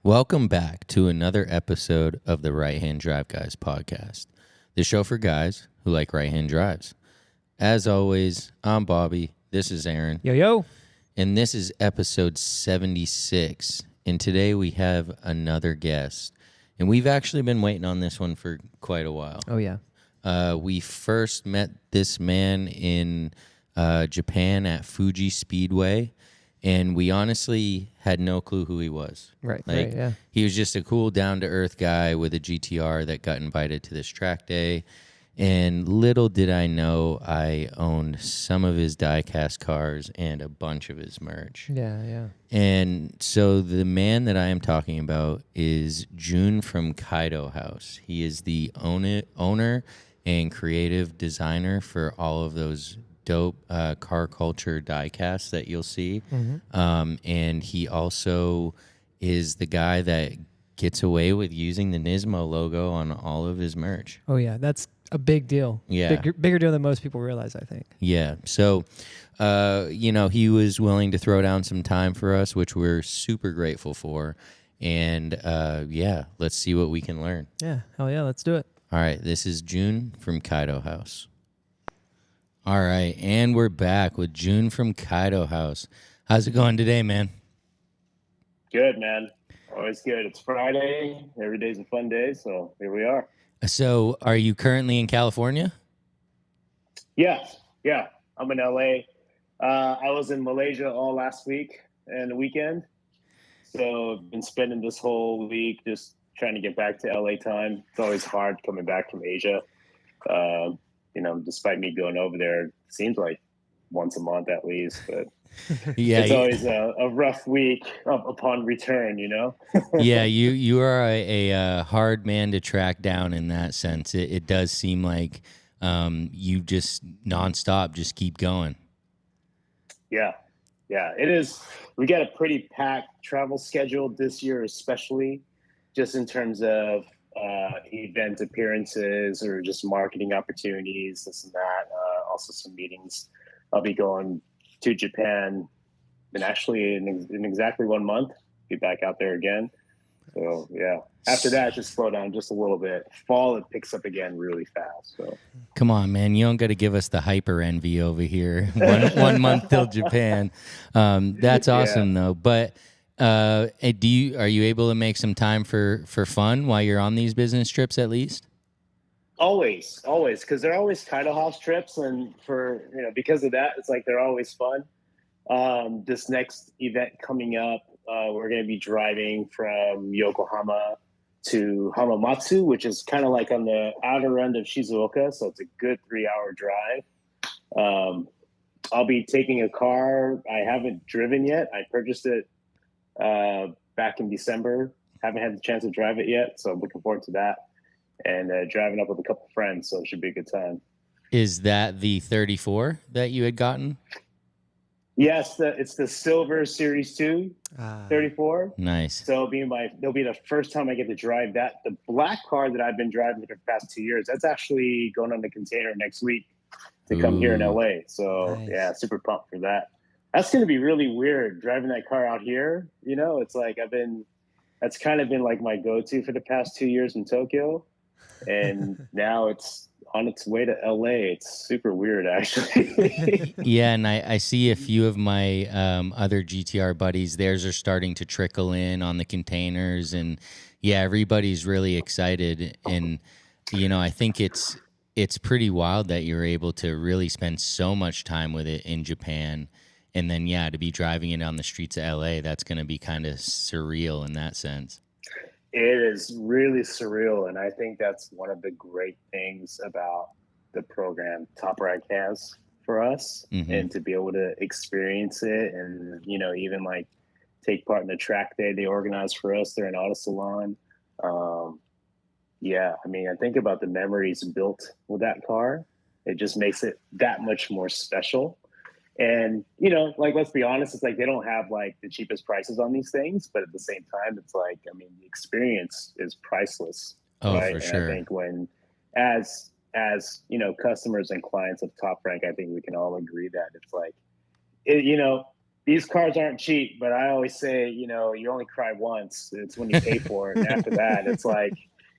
Welcome back to another episode of the Right Hand Drive Guys podcast, the show for guys who like right hand drives. As always, I'm Bobby. This is Aaron. Yo. And this is episode 76. And today we have another guest. And we've actually been waiting on this one for quite a while. Oh, yeah. We first met this man in Japan at Fuji Speedway. And we honestly had no clue who he was. Right, yeah. He was just a cool, down-to-earth guy with a GTR that got invited to this track day. And little did I know I owned some of his die-cast cars and a bunch of his merch. Yeah. And so the man that I am talking about is Jun from Kaido House. He is the owner and creative designer for all of those dope car culture die-casts that you'll see. Mm-hmm. And he also is the guy that gets away with using the Nismo logo on all of his merch. Oh, yeah. That's a big deal. Yeah. Bigger deal than most people realize, I think. Yeah. So, he was willing to throw down some time for us, which we're super grateful for. And, let's see what we can learn. Yeah. Hell yeah. Let's do it. All right. This is Jun from Kaido House. All right. And we're back with Jun from Kaido House. How's it going today, man? Good, man. Always good. It's Friday. Every day's a fun day. So here we are. So are you currently in California? Yeah. I'm in LA. I was in Malaysia all last week and the weekend. So I've been spending this whole week just trying to get back to LA time. It's always hard coming back from Asia. Despite me going over there, it seems like once a month at least, but it's always a rough week upon return, Yeah, you are a hard man to track down in that sense. It does seem like you just nonstop, just keep going. Yeah, it is. We got a pretty packed travel schedule this year, especially just in terms of event appearances or just marketing opportunities, this and that. Also some meetings. I'll be going to Japan in exactly 1 month. Be back out there again. So yeah, after that, just slow down just a little bit. Fall, it picks up again really fast. So come on, man, you don't got to give us the hyper envy over here. One month till Japan. That's awesome though. But are you able to make some time for fun while you're on these business trips at least? Always, because they're always Kaido House trips, and because of that, it's like they're always fun. This next event coming up, we're going to be driving from Yokohama to Hamamatsu, which is kind of like on the outer end of Shizuoka, so it's a good 3-hour drive. I'll be taking a car I haven't driven yet. I purchased it back in December. Haven't had the chance to drive it yet, so I'm looking forward to that. And driving up with a couple friends, so it should be a good time. Is that the 34 that you had gotten? Yes, it's the Silver Series 2 34. Nice. So it'll be the first time I get to drive that. The black car that I've been driving for the past 2 years, that's actually going on the container next week to come here in LA. So nice. Yeah, super pumped for that. That's going to be really weird driving that car out here. It's like that's kind of been like my go-to for the past 2 years in Tokyo. And now it's on its way to LA. It's super weird, actually. Yeah, and I see a few of my other GTR buddies. Theirs are starting to trickle in on the containers, and yeah, everybody's really excited. And I think it's pretty wild that you're able to really spend so much time with it in Japan, and then to be driving it on the streets of LA. That's going to be kind of surreal in that sense. It is really surreal, and I think that's one of the great things about the program Top Rack has for us, and to be able to experience it, and even like take part in the track day they organize for us there in Auto Salon. I think about the memories built with that car. It just makes it that much more special. And, let's be honest, it's like they don't have like the cheapest prices on these things, but at the same time, it's like, the experience is priceless. Oh, right? for sure. I think as customers and clients of Top Rank, I think we can all agree that it's like, these cars aren't cheap, but I always say, you know, you only cry once. It's when you pay for it. And after that, it's like,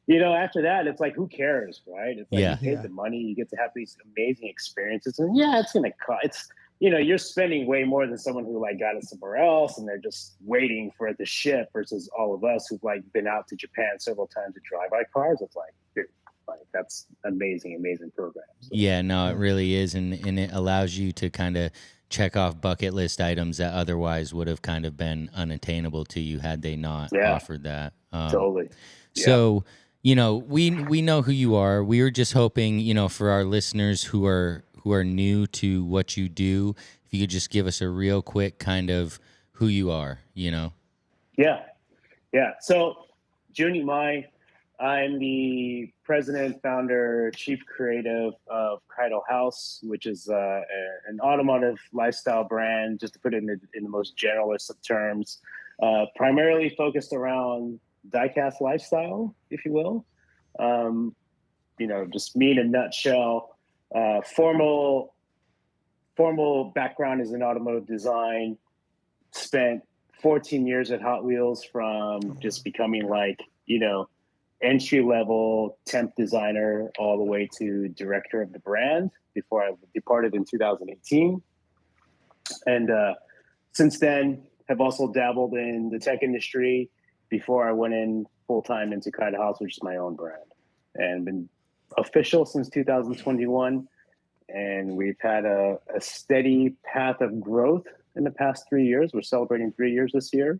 you know, after that, it's like, who cares, right? It's like you Yeah. paid the money, you get to have these amazing experiences. And yeah, it's going to cost, it's, you know, you're spending way more than someone who like got it somewhere else and they're just waiting for it to ship versus all of us who've like been out to Japan several times to drive by cars. It's like, dude, like that's amazing program. So, Yeah, no, it really is. And it allows you to kind of check off bucket list items that otherwise would have kind of been unattainable to you had they not yeah, offered that. totally. Yeah. So, you know, we know who you are. We were just hoping, you know, for our listeners who are new to what you do, if you could just give us a real quick kind of who you are, you know. Yeah. Yeah. So, Jun Iami, I'm the president, founder, chief creative of Kaido House, which is an automotive lifestyle brand, just to put it in the most generalist of terms, primarily focused around diecast lifestyle, if you will. You know, just me in a nutshell. Formal background is in automotive design. Spent 14 years at Hot Wheels, from just becoming like, you know, entry level temp designer all the way to director of the brand before I departed in 2018. And since then, have also dabbled in the tech industry before I went in full time into Kaido House, which is my own brand, and been official since 2021. And we've had a steady path of growth in the past 3 years. We're celebrating 3 years this year.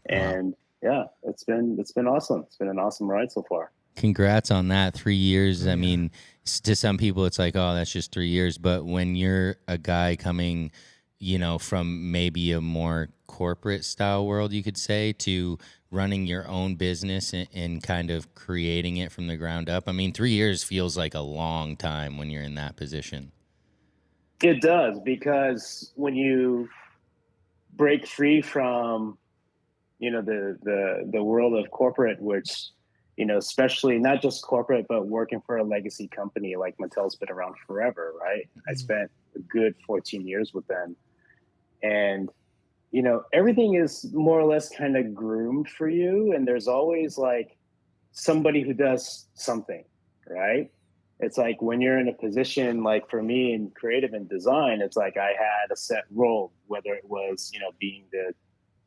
And yeah, it's been awesome. It's been an awesome ride so far. Congrats on that. 3 years. I mean, to some people, it's like, oh, that's just 3 years. But when you're a guy coming, you know, from maybe a more corporate style world, you could say, to running your own business and kind of creating it from the ground up. I mean, 3 years feels like a long time when you're in that position. It does, because when you break free from, you know, the world of corporate, which, you know, especially not just corporate, but working for a legacy company like Mattel's been around forever, right? I spent a good 14 years with them, and you know, everything is more or less kind of groomed for you, and there's always like somebody who does something, right? It's like when you're in a position like for me in creative and design, it's like I had a set role, whether it was, you know, being the,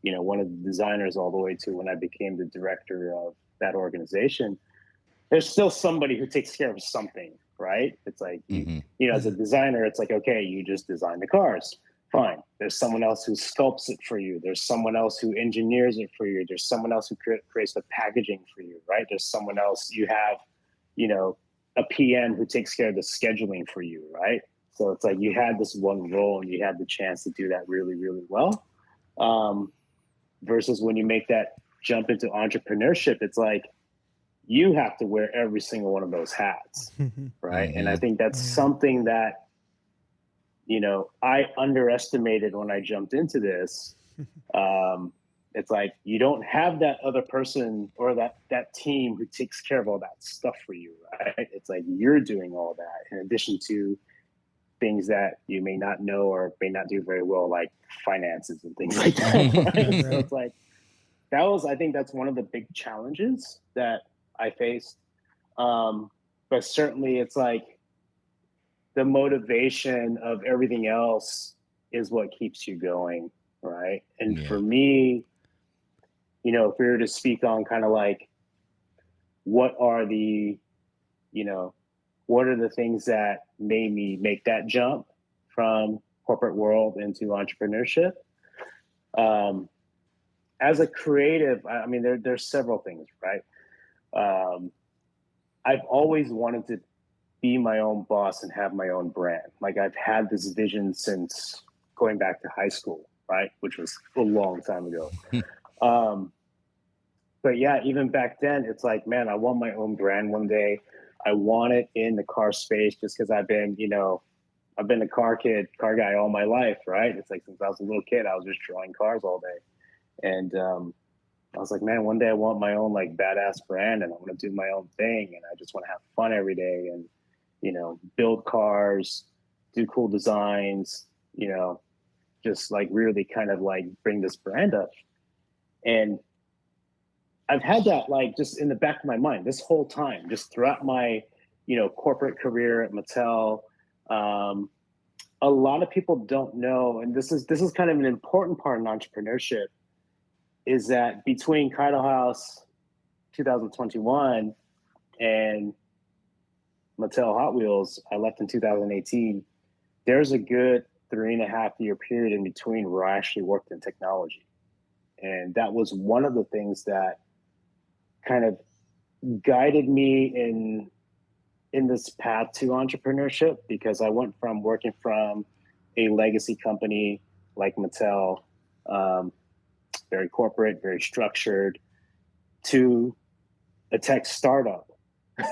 you know, one of the designers all the way to when I became the director of that organization. There's still somebody who takes care of something, right? It's like, you know, as a designer, it's like, okay, you just design the cars. Fine. There's someone else who sculpts it for you. There's someone else who engineers it for you. There's someone else who creates the packaging for you, right? There's someone else, you have, you know, a PM who takes care of the scheduling for you, right? So it's like you had this one role and you had the chance to do that really, really well. Versus when you make that jump into entrepreneurship, it's like you have to wear every single one of those hats, right? And I think that's something that, you know, I underestimated when I jumped into this. It's like you don't have that other person or that team who takes care of all that stuff for you, right? It's like you're doing all that in addition to things that you may not know or may not do very well, like finances and things like that. Right? So it's like I think that's one of the big challenges that I faced. But certainly it's like the motivation of everything else is what keeps you going, right? And for me, you know, if we were to speak on kind of like what are the things that made me make that jump from corporate world into entrepreneurship. As a creative, I mean, there's several things, right? I've always wanted to be my own boss and have my own brand. Like I've had this vision since going back to high school, right? Which was a long time ago. But yeah, even back then, it's like, man, I want my own brand one day. I want it in the car space just because I've been a car guy all my life, right? It's like since I was a little kid, I was just drawing cars all day. And I was like, man, one day I want my own like badass brand and I want to do my own thing. And I just want to have fun every day and, you know, build cars, do cool designs, you know, just like really kind of like bring this brand up. And I've had that like just in the back of my mind this whole time, just throughout my, corporate career at Mattel. A lot of people don't know, and this is kind of an important part in entrepreneurship, is that between Kaido House 2021 and Mattel Hot Wheels, I left in 2018. There's a good 3.5 year period in between where I actually worked in technology. And that was one of the things that kind of guided me in this path to entrepreneurship, because I went from working from a legacy company like Mattel, very corporate, very structured, to a tech startup.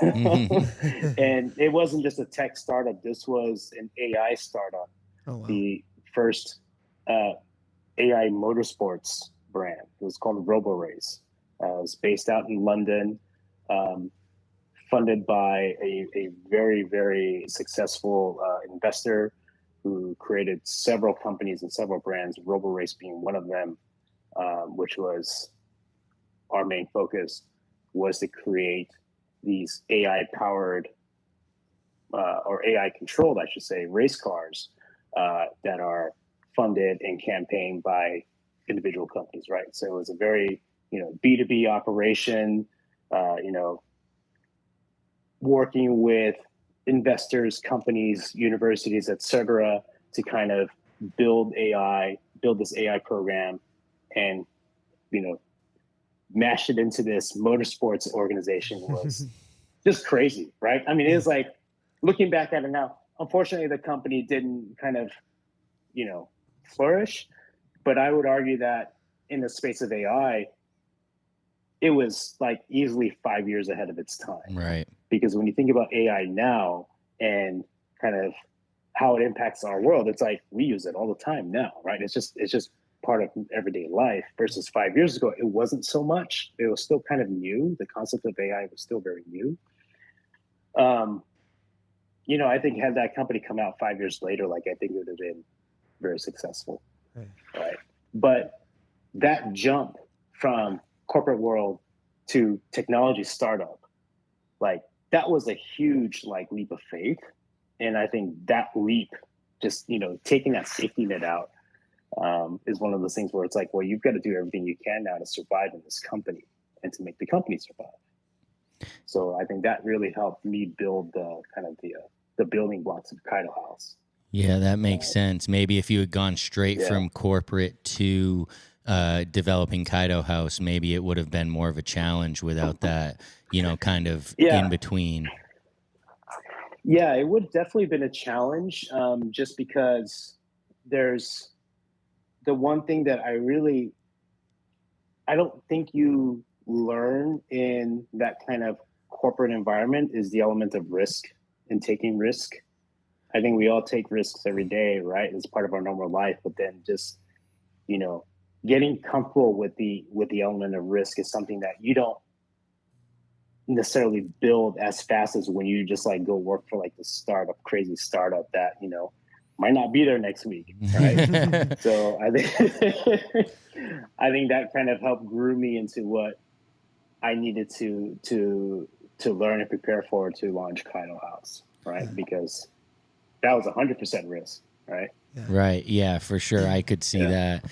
And it wasn't just a tech startup. This was an AI startup. Oh, wow. The first AI motorsports brand. It was called RoboRace. It was based out in London, funded by a very, very successful investor who created several companies and several brands, RoboRace being one of them, which was our main focus, was to create these AI-powered or AI-controlled, I should say, race cars that are funded and campaigned by individual companies, right? So it was a very, B2B operation, working with investors, companies, universities, et cetera, to kind of build this AI program and, mash it into this motorsports organization was just crazy, right? I mean, it was like, looking back at it now, unfortunately, the company didn't kind of, flourish. But I would argue that in the space of AI, it was like easily 5 years ahead of its time. Right. Because when you think about AI now and kind of how it impacts our world, it's like we use it all the time now, right? It's just part of everyday life, versus 5 years ago, it wasn't so much. It was still kind of new. The concept of AI was still very new. I think had that company come out 5 years later, like I think it would have been very successful. Right. But that jump from corporate world to technology startup, like that was a huge like leap of faith. And I think that leap, just, taking that safety net out, is one of those things where it's like, well, you've got to do everything you can now to survive in this company and to make the company survive. So I think that really helped me build the building blocks of Kaido House. Yeah, that makes sense. Maybe if you had gone straight from corporate to developing Kaido House, maybe it would have been more of a challenge without that, kind of in between. Yeah, it would definitely been a challenge, just because there's the one thing that I don't think you learn in that kind of corporate environment is the element of risk and taking risk. I think we all take risks every day, right? It's part of our normal life, but then just, getting comfortable with the element of risk is something that you don't necessarily build as fast as when you just like go work for like the crazy startup that, might not be there next week, right? So I think that kind of helped groom me into what I needed to learn and prepare for to launch Kaido House, right? Because that was 100% risk, right? Right. Yeah, for sure. I could see that.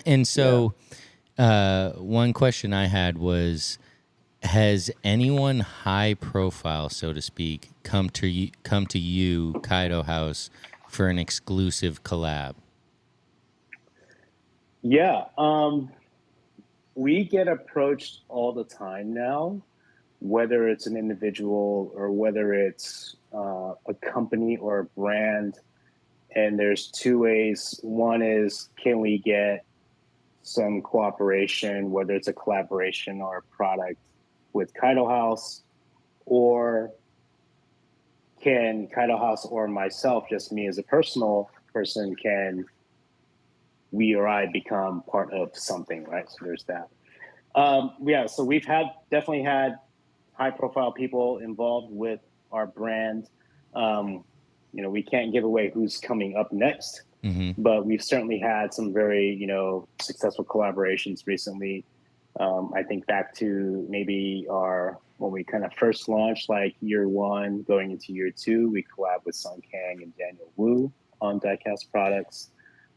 And so one question I had was, has anyone high profile, so to speak, come to you, Kaido House, for an exclusive collab? Yeah. We get approached all the time now, whether it's an individual or whether it's a company or a brand. And there's two ways. One is, can we get some cooperation, whether it's a collaboration or a product with Kaido House, or can Kaido House or myself, just me as a personal person, can we or I become part of something, right? So there's that. So we've definitely had high profile people involved with our brand. We can't give away who's coming up next, but we've certainly had some very, successful collaborations recently. I think back to maybe when we kind of first launched, like year 1 going into year 2, we collabed with Sung Kang and Daniel Wu on diecast products.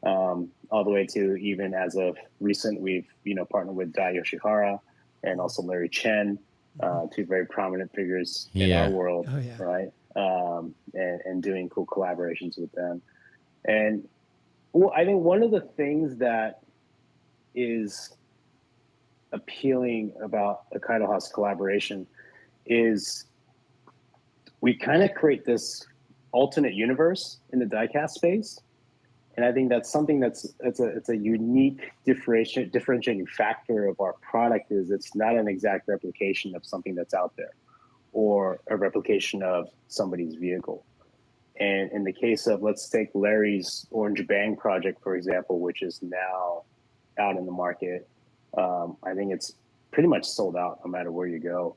All the way to even as of recent, we've partnered with Dai Yoshihara and also Larry Chen, two very prominent figures in our world, right? And doing cool collaborations with them. And I think one of the things that is appealing about the Kaido House collaboration is we kind of create this alternate universe in the diecast space. And I think that's something it's a unique differentiating factor of our product is it's not an exact replication of something that's out there or a replication of somebody's vehicle. And in the case of, let's take Larry's Orange Bang project, for example, which is now out in the market. I think it's pretty much sold out no matter where you go.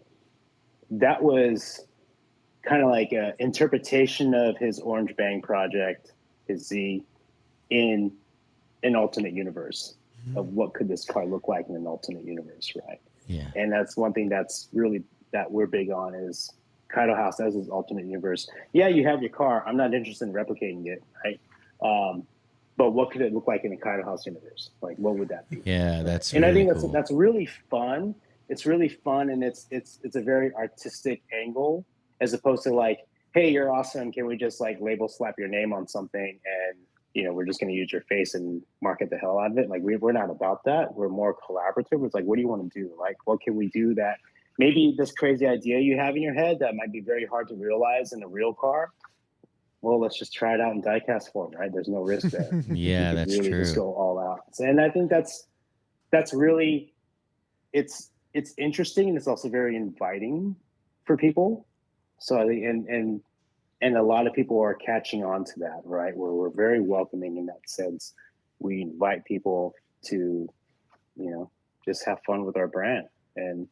That was kind of like an interpretation of his Orange Bang project, his Z, in an alternate universe of what could this car look like in an alternate universe, right? Yeah. And that's one thing that's really that we're big on is Kaido House as his alternate universe. Yeah, you have your car. I'm not interested in replicating it, right? But what could it look like in a Kaido House universe? Like, what would that be? Yeah, that's and really I think cool. that's really fun. It's really fun, and it's a very artistic angle as opposed to like, hey, you're awesome. Can we just like label slap your name on something and we're just going to use your face and market the hell out of it? Like we're not about that. We're more collaborative. It's like, what do you want to do? Like, what can we do that maybe this crazy idea you have in your head that might be very hard to realize in a real car? Well, let's just try it out in diecast form, right? There's no risk there. Yeah, that's really true. Just go all out. And I think that's really it's interesting, and it's also very inviting for people. So I think and a lot of people are catching on to that, right? Where we're very welcoming in that sense. We invite people to, just have fun with our brand and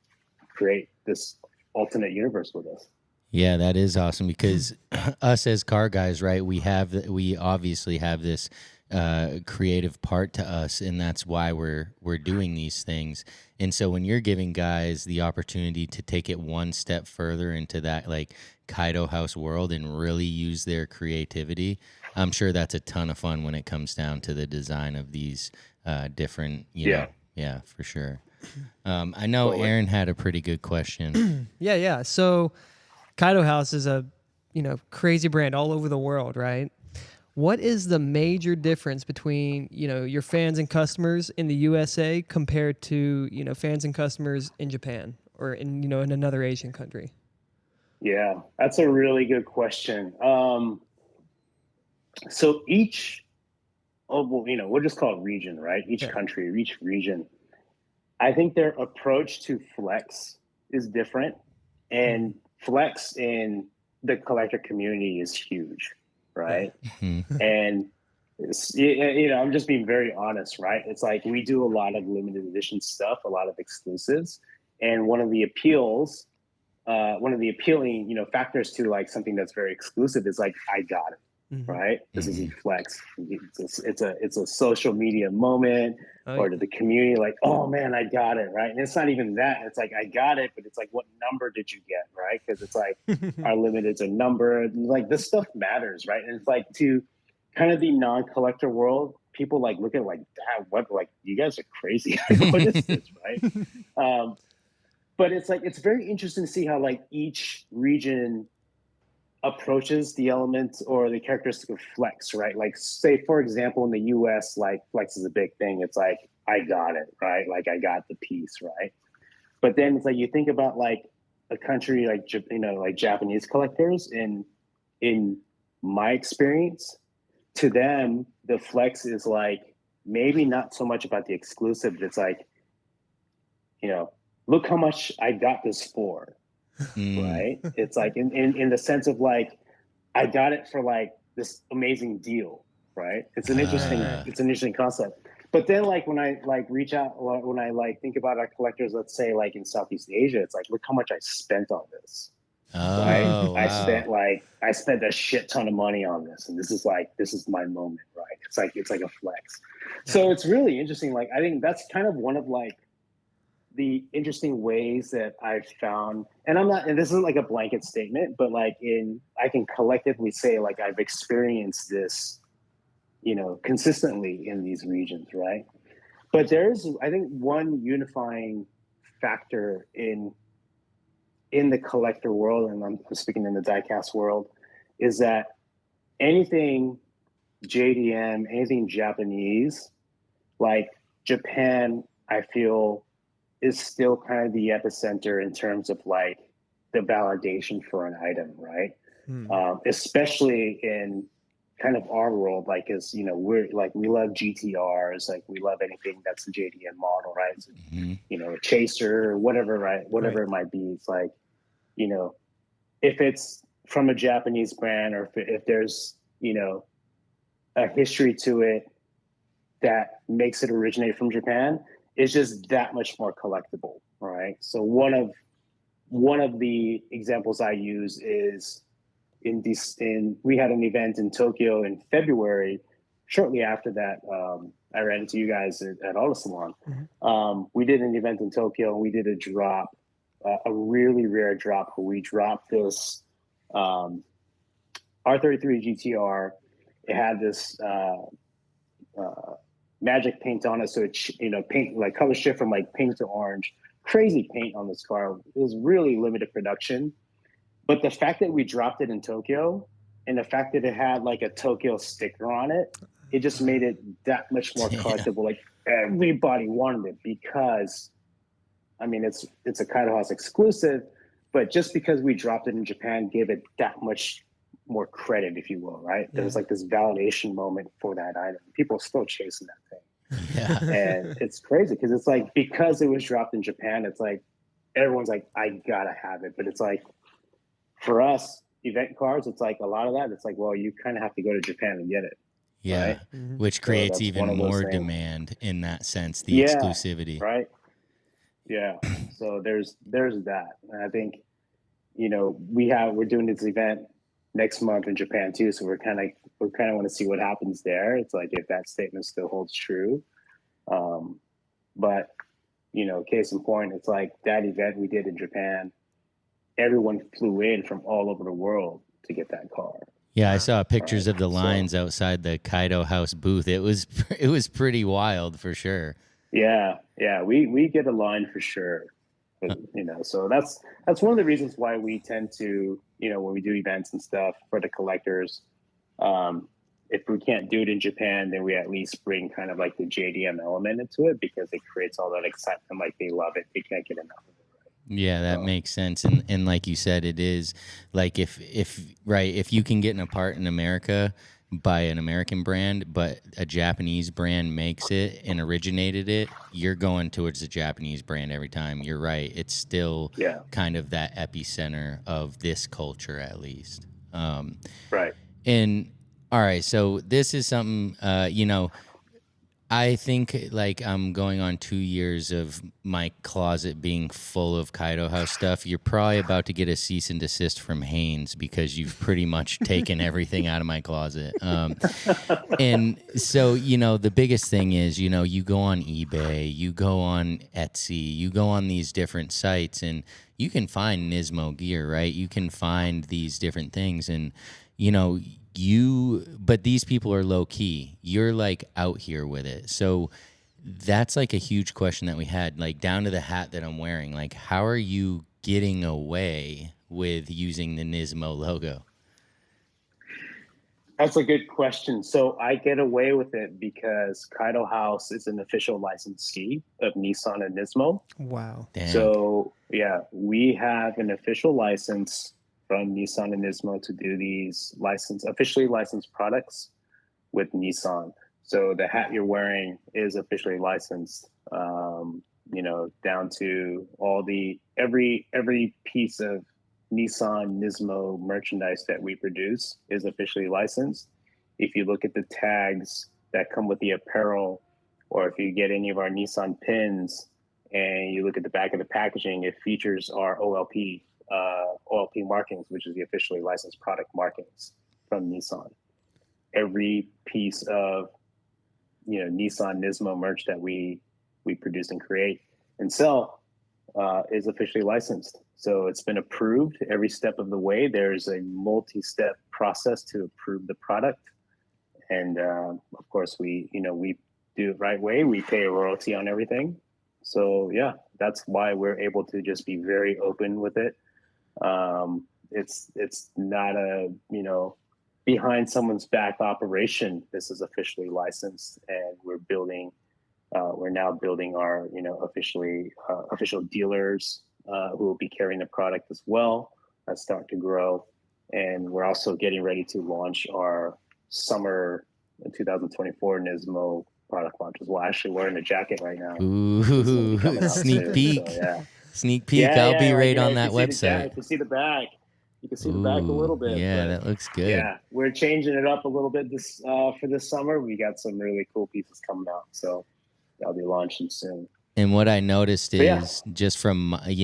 create this alternate universe with us. Yeah, that is awesome because us as car guys, right? We obviously have this creative part to us, and that's why we're doing these things. And so when you're giving guys the opportunity to take it one step further into that like Kaido House world and really use their creativity, I'm sure that's a ton of fun when it comes down to the design of these different, know, yeah, for sure. I know Aaron had a pretty good question. Yeah. So Kaido House is a, crazy brand all over the world, right? What is the major difference between, your fans and customers in the USA compared to, fans and customers in Japan or in, in another Asian country? Yeah, that's a really good question. So we'll just call it region, right? Each country, each region, I think their approach to flex is different. And flex in the collector community is huge, right? And I'm just being very honest, right? It's like we do a lot of limited edition stuff, a lot of exclusives, and one of the appealing, factors to like something that's very exclusive is like, I got it, right? This is a flex. It's a social media moment, or to the community, like, oh man, I got it, right? And it's not even that. It's like, I got it, but it's like, what number did you get, right? Because it's like our limited's a number. Like this stuff matters, right? And it's like to kind of the non-collector world, people like look at it like, damn, what? Like you guys are crazy. What is this, right? But it's like it's very interesting to see how like each region approaches the elements or the characteristic of flex, right? Like say, for example, in the US, like flex is a big thing. It's like, I got it, right? Like I got the piece, right? But then it's like, you think about like a country like, like Japanese collectors in my experience, to them, the flex is like, maybe not so much about the exclusive, but it's like, look how much I got this for. Right? It's like in the sense of like, I got it for like this amazing deal, right? It's an interesting concept. But then like when I like reach out, when I like think about our collectors, let's say like in Southeast Asia, it's like, look how much I spent on this. Oh, right? wow. I spent a shit ton of money on this, and this is my moment, right? It's like a flex. So it's really interesting. Like, I think that's kind of one of like the interesting ways that I've found, and this isn't like a blanket statement, but like I can collectively say like I've experienced this, consistently in these regions, right? But there's, I think, one unifying factor in the collector world, and I'm speaking in the diecast world, is that anything JDM, anything Japanese, like Japan, I feel is still kind of the epicenter in terms of like the validation for an item, right? Especially in kind of our world, like, as we're like, we love GTRs, like we love anything that's a JDM model, right? So, a chaser or whatever, right? Whatever it might be. It's like, if it's from a Japanese brand, or if there's, a history to it that makes it originate from Japan, it's just that much more collectible, right? So one of the examples I use is we had an event in Tokyo in February. Shortly after that, I ran into you guys at Auto Salon. We did an event in Tokyo, and we did a drop, a really rare drop, where we dropped this R33 GTR. It had this magic paint on it, so it paint, like, color shift from like pink to orange. Crazy paint on this car. It was really limited production, but the fact that we dropped it in Tokyo, and the fact that it had like a Tokyo sticker on it, it just made it that much more collectible. Like, everybody wanted it, because I mean, it's a Kaido House exclusive, but just because we dropped it in Japan gave it that much more credit, if you will, right? There was like this validation moment for that item. People are still chasing that thing. Yeah. And it's crazy, because it's like, because it was dropped in Japan, it's like everyone's like, I gotta have it. But it's like, for us, event cars, it's like a lot of that, it's like, well, you kind of have to go to Japan and get it. Yeah. Right? Which So creates that's even one of those more things. demand in that sense, the exclusivity. Right. Yeah. So there's that. And I think, we're doing this event next month in Japan too. So we kind of want to see what happens there. It's like, if that statement still holds true. But, case in point, it's like that event we did in Japan, everyone flew in from all over the world to get that car. Yeah, I saw pictures of the lines outside the Kaido House booth. It was pretty wild, for sure. Yeah, we get a line for sure. But, so that's one of the reasons why we tend to, when we do events and stuff for the collectors, if we can't do it in Japan, then we at least bring kind of like the JDM element into it, because it creates all that excitement. Like, they love it, they can't get enough of it. Yeah, that makes sense. And like you said, it is like, if you can get a part in America by an American brand, but a Japanese brand makes it and originated it, you're going towards the Japanese brand every time. You're right. It's still kind of that epicenter of this culture, at least. Right. And all right, so this is something, I think, like, I'm going on 2 years of my closet being full of Kaido House stuff. You're probably about to get a cease and desist from Hanes, because you've pretty much taken everything out of my closet. And so, the biggest thing is, you go on eBay, you go on Etsy, you go on these different sites, and you can find Nismo gear, right? You can find these different things, and, but these people are low key. You're like out here with it. So that's like a huge question that we had, like, down to the hat that I'm wearing. Like, how are you getting away with using the Nismo logo? That's a good question. So I get away with it because Kaido House is an official licensee of Nissan and Nismo. Wow. Dang. So yeah, we have an official license from Nissan and Nismo to do these officially licensed products with Nissan. So the hat you're wearing is officially licensed, down to every piece of Nissan Nismo merchandise that we produce is officially licensed. If you look at the tags that come with the apparel, or if you get any of our Nissan pins and you look at the back of the packaging, it features our OLP markings, which is the officially licensed product markings from Nissan. every piece of, Nissan Nismo merch that we produce and create and sell is officially licensed. So it's been approved every step of the way. There's a multi-step process to approve the product. And of course, we do it right way. We pay a royalty on everything. So yeah, that's why we're able to just be very open with it. It's not a, behind someone's back operation. This is officially licensed, and we're now building our, official dealers who will be carrying the product as well. That's starting to grow. And we're also getting ready to launch our summer 2024 Nismo product launch as well. Actually wearing a jacket right now. Ooh, sneak peek. So, yeah. Sneak peek. I'll be right on that You website. can see the back. You can see the back a little bit. Yeah, but that looks good. Yeah, we're changing it up a little bit this for this summer. We got some really cool pieces coming out, so that'll be launching soon. And what I noticed is just from, I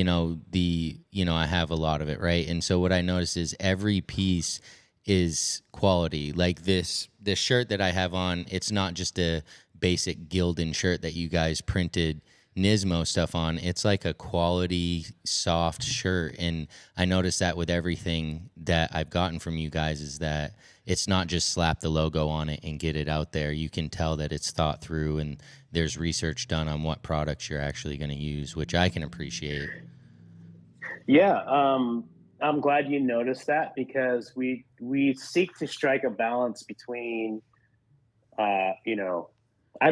have a lot of it, right? And so what I noticed is every piece is quality. Like this shirt that I have on, it's not just a basic Gildan shirt that you guys printed Nismo stuff on. It's like a quality, soft shirt. And I noticed that with everything that I've gotten from you guys is that it's not just slap the logo on it and get it out there. You can tell that it's thought through and there's research done on what products you're actually going to use, which I can appreciate. Yeah, I'm glad you noticed that, because we seek to strike a balance between, I don't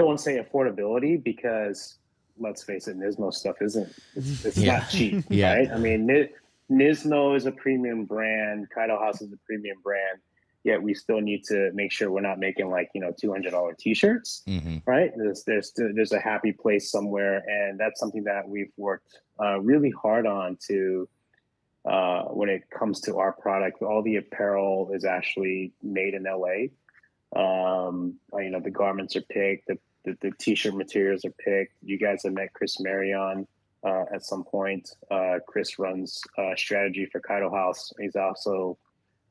want to say affordability, because let's face it, Nismo stuff it's not cheap, right? I mean, Nismo is a premium brand, Kaido House is a premium brand, yet we still need to make sure we're not making like, $200 t-shirts, right? There's a happy place somewhere. And that's something that we've worked really hard on to, when it comes to our product. All the apparel is actually made in LA. The garments are picked, the t-shirt materials are picked. You guys have met Chris Marion at some point. Chris runs strategy for Kaido House. He's also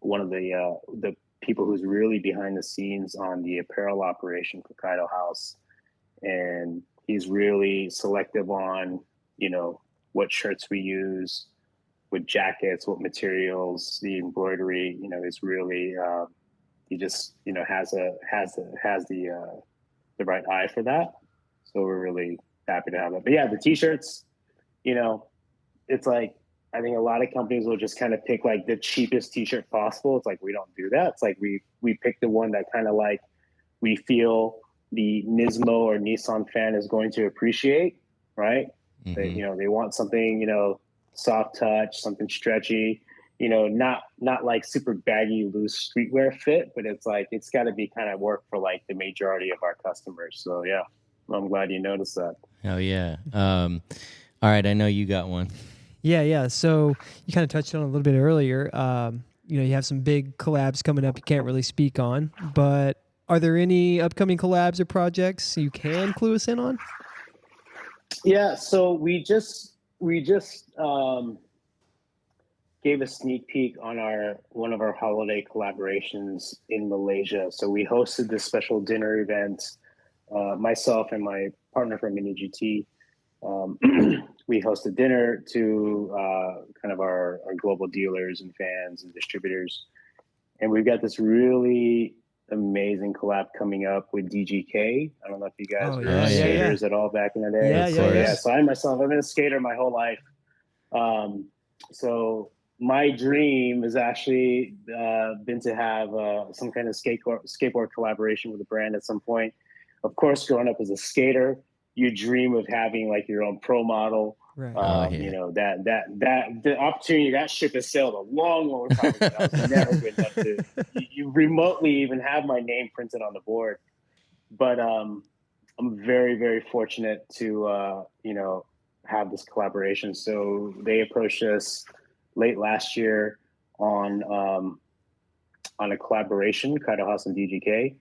one of the people who's really behind the scenes on the apparel operation for Kaido House. And he's really selective on, what shirts we use, what jackets, what materials, the embroidery, is really, he just, has the right eye for that. So we're really happy to have it. But yeah, the t-shirts, it's like, I think a lot of companies will just kind of pick like the cheapest t-shirt possible. It's like, we don't do that. It's like we pick the one that kind of like we feel the Nismo or Nissan fan is going to appreciate, right? They want something, soft touch, something stretchy, not like super baggy, loose streetwear fit, but it's like, it's got to be kind of work for like the majority of our customers. So yeah, I'm glad you noticed that. Oh yeah. All right. I know you got one. Yeah. So you kind of touched on it a little bit earlier. You have some big collabs coming up you can't really speak on, but are there any upcoming collabs or projects you can clue us in on? Yeah, so we just gave a sneak peek on one of our holiday collaborations in Malaysia. So we hosted this special dinner event, myself and my partner from Mini GT. We hosted dinner to kind of our global dealers and fans and distributors. And we've got this really amazing collab coming up with DGK. I don't know if you guys were skaters at all back in the day. Yeah. So I've been a skater my whole life. So my dream has actually been to have some kind of skateboard collaboration with a brand at some point. Of course, growing up as a skater, you dream of having like your own pro model. Right. That the opportunity, that ship has sailed a long time ago. I was never good enough to you remotely even have my name printed on the board. But I'm very, very fortunate to have this collaboration. So they approached us late last year on a collaboration, Kaido House and DGK,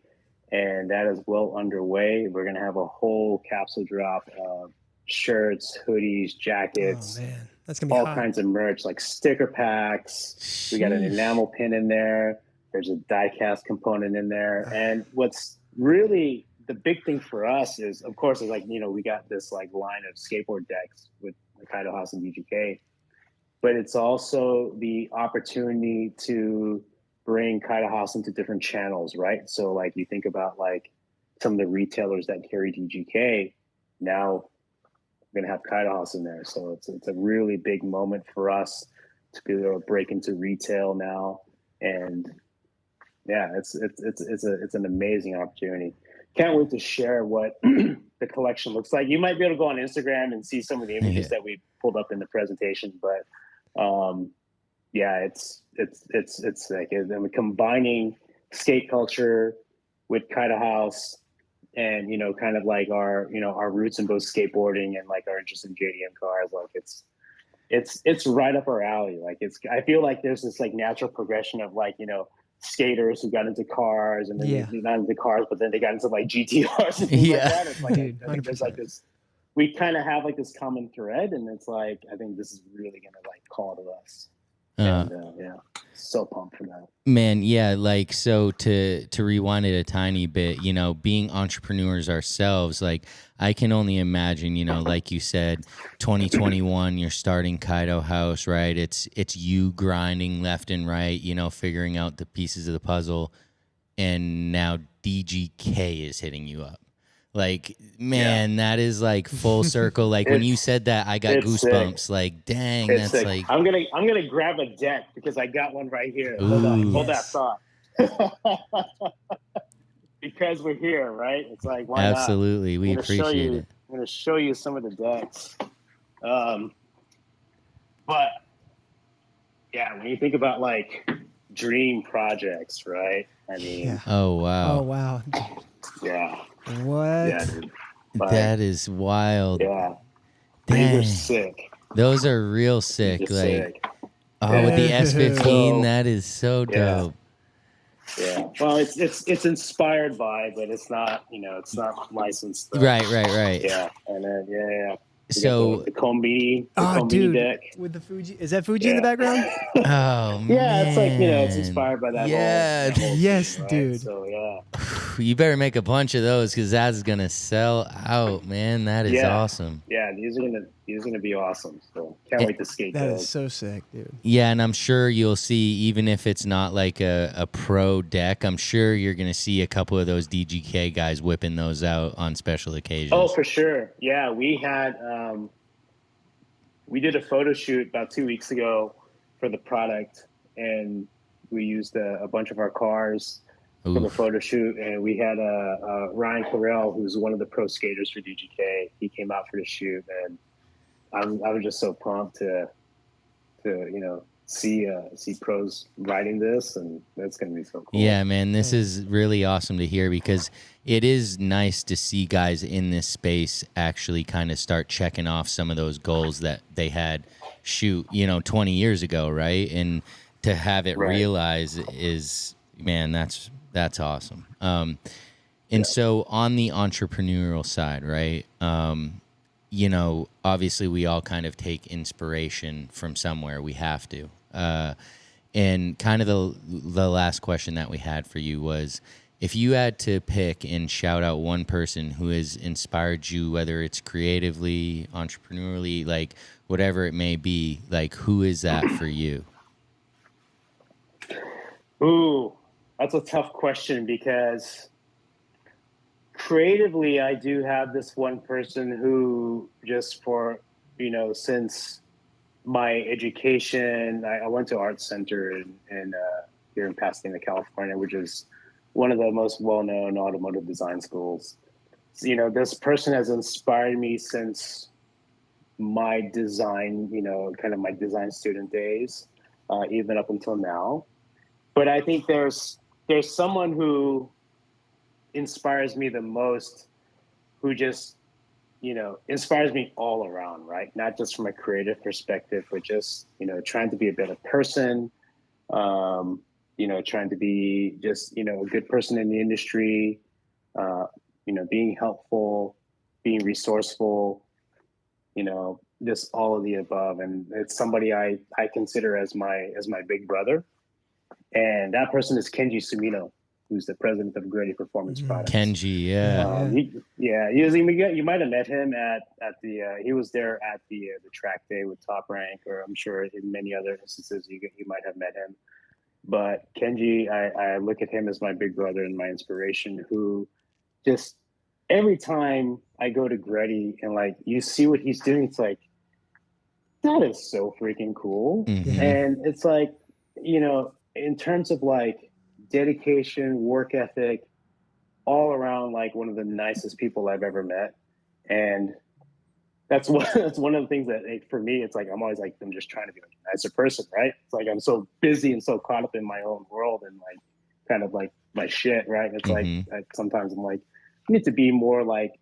and that is well underway. We're gonna have a whole capsule drop of shirts, hoodies, jackets, that's gonna be all hot. kinds of merch, like sticker packs. We got an enamel pin in there. There's a die cast component in there. And what's really the big thing for us is, of course, is like, we got this like line of skateboard decks with the Kaido House and DGK, but it's also the opportunity to bring Kaido House into different channels, right? So like you think about like some of the retailers that carry DGK, now we're gonna have Kaido House in there. So it's a really big moment for us to be able to break into retail now. And yeah, it's an amazing opportunity. Can't wait to share what the collection looks like. You might be able to go on Instagram and see some of the images that we pulled up in the presentation, but yeah, it's like, and we're combining skate culture with Kaido House, and kind of like our our roots in both skateboarding and like our interest in JDM cars. Like it's right up our alley. Like I feel like there's this like natural progression of like skaters who got into cars, and then they got into cars, but then they got into like GTRs and things like that. It's like Dude, I think there's like this. We kind of have like this common thread, and it's like I think this is really gonna like call to us. And yeah, so pumped for that. Man, yeah, like so to rewind it a tiny bit, being entrepreneurs ourselves, like I can only imagine, like you said, 2021, you're starting Kaido House, right? It's you grinding left and right, figuring out the pieces of the puzzle, and now DGK is hitting you up. Like, man, that is like full circle. Like when you said that, I got goosebumps. Sick. Like, dang, it's that's sick. like. I'm gonna grab a deck because I got one right here. Ooh. Hold on, hold that thought. Because we're here, right? It's like why not? Absolutely, we appreciate it. I'm gonna show you some of the decks. But yeah, when you think about like dream projects, right? I mean, oh wow, oh wow, yeah. What? Yeah, dude. Like, that is wild. Yeah. Dang. These are sick. Those are real sick. These are like, sick. with the S15, So, that is so dope. Yeah. Well, it's inspired by, but it's not, it's not licensed. Right. Yeah. And then, yeah. So the Kombini, dude, deck with the Fuji. Is that Fuji in the background? oh man. Yeah, it's like it's inspired by that. Yeah. Whole yes, thing, right? dude. So yeah. You better make a bunch of those because that's gonna sell out, man. That is awesome. Yeah, these are gonna be awesome. So can't wait to skate that those. is so sick, dude. Yeah, and I'm sure you'll see, even if it's not like a pro deck, I'm sure you're gonna see a couple of those DGK guys whipping those out on special occasions. Oh, for sure. Yeah, we had we did a photo shoot about 2 weeks ago for the product, and we used a bunch of our cars for the photo shoot, and we had Ryan Carell, who's one of the pro skaters for DGK. He came out for the shoot, and I was just so pumped to see pros riding this, and that's gonna be so cool. Yeah, man, this is really awesome to hear because it is nice to see guys in this space actually kind of start checking off some of those goals that they had 20 years ago, right? And to have it realized is, man, that's awesome. And so on the entrepreneurial side, right? Obviously we all kind of take inspiration from somewhere. We have to. And kind of the last question that we had for you was, if you had to pick and shout out one person who has inspired you, whether it's creatively, entrepreneurially, like whatever it may be, like who is that for you? Ooh, that's a tough question because creatively, I do have this one person who just for, since my education, I went to Art Center in here in Pasadena, California, which is one of the most well-known automotive design schools. So, this person has inspired me since my design, kind of my design student days, even up until now. But I think there's someone who inspires me the most, who just, inspires me all around, right? Not just from a creative perspective, but just, trying to be a better person, trying to be just, a good person in the industry, being helpful, being resourceful, just all of the above. And it's somebody I consider as my big brother. And that person is Kenji Sumino, who's the president of Grady Performance Products. Kenji, yeah. You might have met him at the. He was there at the track day with Top Rank, or I'm sure in many other instances you might have met him. But Kenji, I look at him as my big brother and my inspiration. Who just every time I go to Grady and like you see what he's doing, it's like that is so freaking cool, and it's like in terms of like dedication, work ethic, all around like one of the nicest people I've ever met. And that's one of the things that for me, it's like, I'm always like, I'm just trying to be like a nicer person, right? It's like, I'm so busy and so caught up in my own world and like, kind of like my shit, right? It's like, sometimes I'm like, I need to be more like,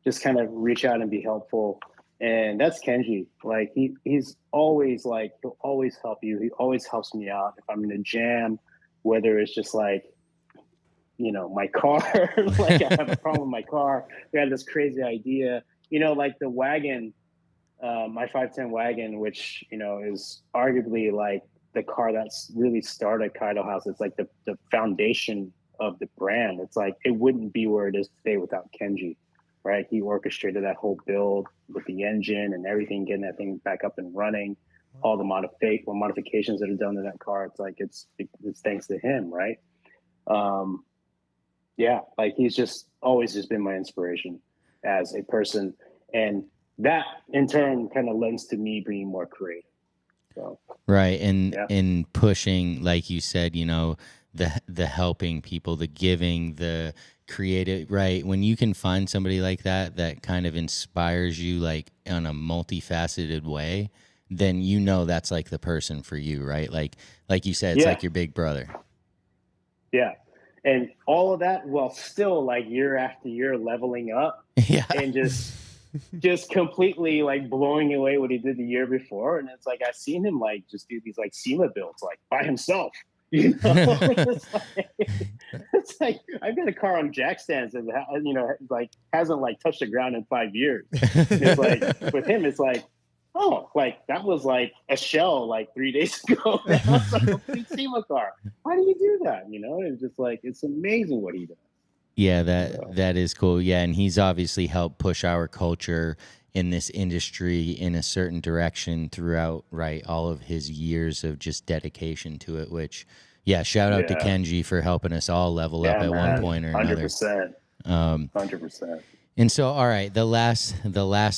just kind of reach out and be helpful. And that's Kenji. Like he's always like, he'll always help you. He always helps me out. If I'm in a jam, whether it's just like, my car, like I have a problem with my car. We had this crazy idea, like the wagon, my 510 wagon, which, is arguably like the car that's really started Kaido House. It's like the foundation of the brand. It's like, it wouldn't be where it is today without Kenji. Right, he orchestrated that whole build with the engine and everything, getting that thing back up and running. All the modifications that are done to that car, it's like it's thanks to him, right? Like he's just always just been my inspiration as a person, and that in turn kind of lends to me being more creative. So, right, and pushing, like you said, the helping people, the giving, the creative, right? When you can find somebody like that kind of inspires you like on a multifaceted way, then that's like the person for you, right? Like you said, it's like your big brother. Yeah. And all of that while still like year after year leveling up and just completely like blowing away what he did the year before. And it's like I've seen him like just do these like SEMA builds like by himself. It's like I've got a car on jack stands and like hasn't like touched the ground in 5 years. It's like with him, it's like, oh, like that was like a shell like 3 days ago. That was a complete SEMA car. Why do you do that? It's just like it's amazing what he does. Yeah, that is cool. Yeah, and he's obviously helped push our culture in this industry in a certain direction throughout, right, all of his years of just dedication to it, which, shout out to Kenji for helping us all level up at one point or another. 100%. 100%. And so, all right, the last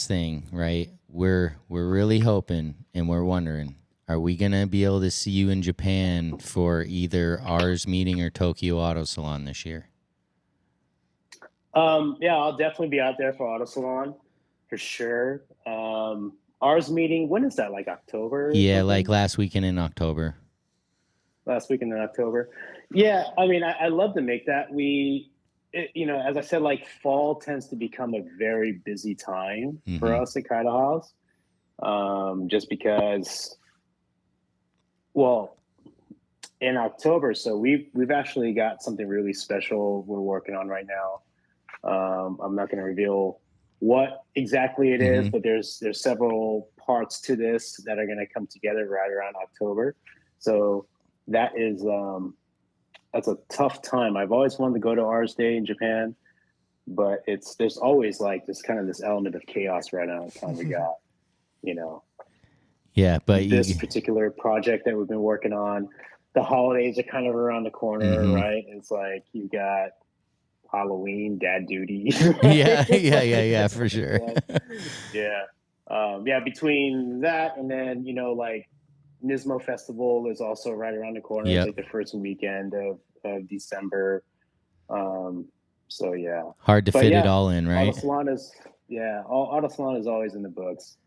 thing, right, we're really hoping and we're wondering, are we going to be able to see you in Japan for either ours meeting or Tokyo Auto Salon this year? I'll definitely be out there for Auto Salon. For sure. Ours meeting, when is that? Like October? Yeah, like last weekend in October. Yeah, I mean, I love to make that. As I said, like fall tends to become a very busy time for us at Kaido House. Just because, in October, so we've actually got something really special we're working on right now. I'm not going to reveal what exactly it is, but there's several parts to this that are going to come together right around October. So that is that's a tough time. I've always wanted to go to Ours Day in Japan, but there's always like this kind of this element of chaos right now. Time we got, Yeah, but this particular project that we've been working on, the holidays are kind of around the corner, right? It's like you got Halloween, dad duty. Right? Yeah, for sure. Between that and then, like Nismo Festival is also right around the corner. It's like the first weekend of December. So yeah. Hard to fit it all in, right? Auto Salon is always in the books.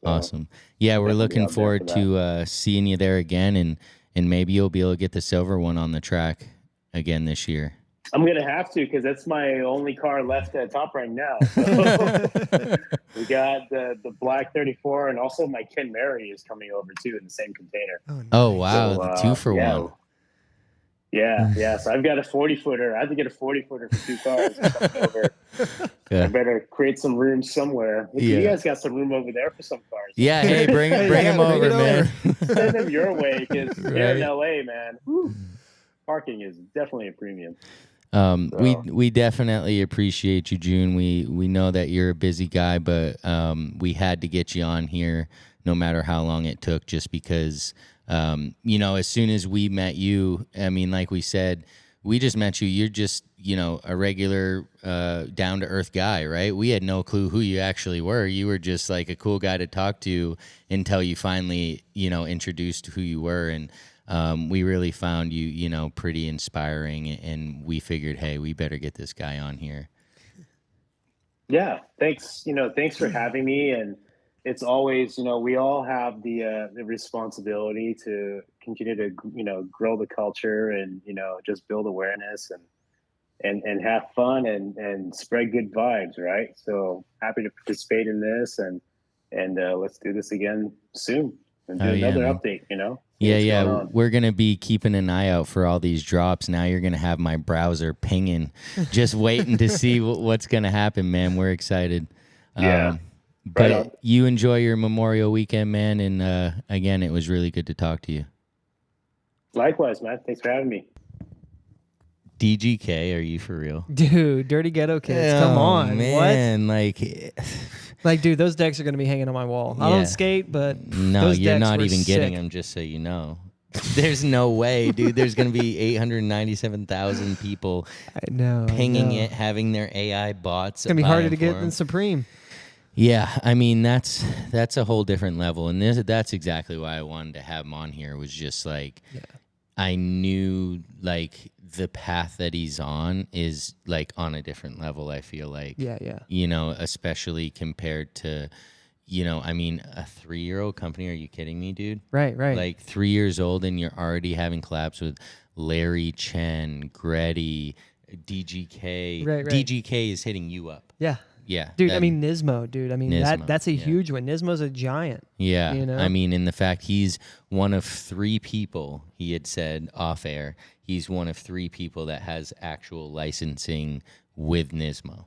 So awesome. Yeah, we're looking forward to seeing you there again, and maybe you'll be able to get the silver one on the track again this year. I'm going to have to because that's my only car left at Top Rank now. So we got the Black 34, and also my Ken Mary is coming over too in the same container. Oh, wow. So, 2 for 1. Yeah. So I've got a 40-footer. I have to get a 40-footer for 2 cars coming over. I Yeah. better create some room somewhere. You Yeah. guys got some room over there for some cars. Yeah, hey, bring Yeah, him bring over, it man. Send them your way because here in Right. LA, man, parking is definitely a premium. We definitely appreciate you, June. We know that you're a busy guy, but we had to get you on here, no matter how long it took, just because as soon as we met you, I mean, like we said, we just met you. You're just a regular down to earth guy, right? We had no clue who you actually were. You were just like a cool guy to talk to until you finally introduced who you were. And we really found you, pretty inspiring, and we figured, hey, we better get this guy on here. Yeah, thanks. Thanks for having me. And it's always, we all have the responsibility to continue to, grow the culture and, just build awareness and have fun and spread good vibes, right? So happy to participate in this and let's do this again soon and do Oh, yeah, another man. update. See Yeah, what's yeah. going on. We're going to be keeping an eye out for all these drops. Now you're going to have my browser pinging, just waiting to see what's going to happen, man. We're excited. Yeah, But right on. you enjoy your Memorial weekend, man. And again, it was really good to talk to you. Likewise, man. Thanks for having me. DGK, are you for real? Dude, Dirty Ghetto Kids, come on. Man, Like, dude, those decks are going to be hanging on my wall. I Yeah. don't skate, but no, those you're decks not were even getting sick. them, just so you know. There's no way, dude. There's going to be 897,000 people I know. pinging it, having their AI bots. It's going to be harder to get them. than Supreme. Yeah, I mean that's a whole different level, and that's exactly why I wanted to have him on here. Was just like, I knew like the path that he's on is like on a different level. I feel like, especially compared to, I mean, a 3-year-old company. Are you kidding me, dude? Right. Like 3 years old, and you're already having collabs with Larry Chen, Gretty, DGK. Right. DGK is hitting you up. Yeah. Yeah, Dude, I mean, Nismo, dude. I mean, Nismo, that's a yeah. huge one. Nismo's a giant. Yeah, I mean, in the fact he's one of 3 people, he had said off air, he's one of 3 people that has actual licensing with Nismo.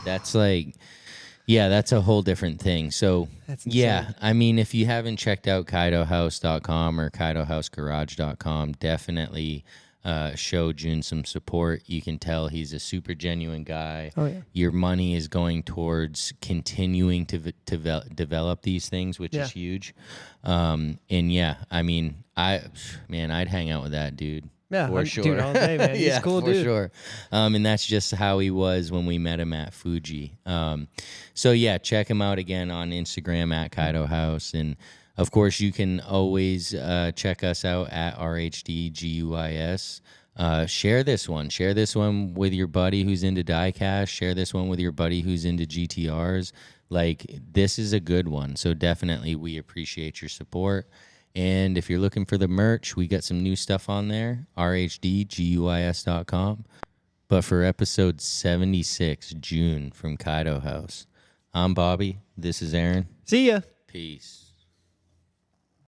That's like, that's a whole different thing. So, That's insane. I mean, if you haven't checked out KaidoHouse.com or KaidoHouseGarage.com, definitely show Jun some support. You can tell he's a super genuine guy. Oh, yeah. Your money is going towards continuing to develop these things, which is huge. And I mean, I'd hang out with that dude. Yeah, for sure. dude, all day, man. He's a cool for dude. sure. And that's just how he was when we met him at Fuji. So check him out again on Instagram at Kaido House. And of course, you can always check us out at RHDGUIS. Share this one. Share this one with your buddy who's into diecast. Share this one with your buddy who's into GTRs. Like, this is a good one. So definitely we appreciate your support. And if you're looking for the merch, we got some new stuff on there, rhdguis.com. But for episode 76, June from Kaido House, I'm Bobby. This is Aaron. See ya. Peace.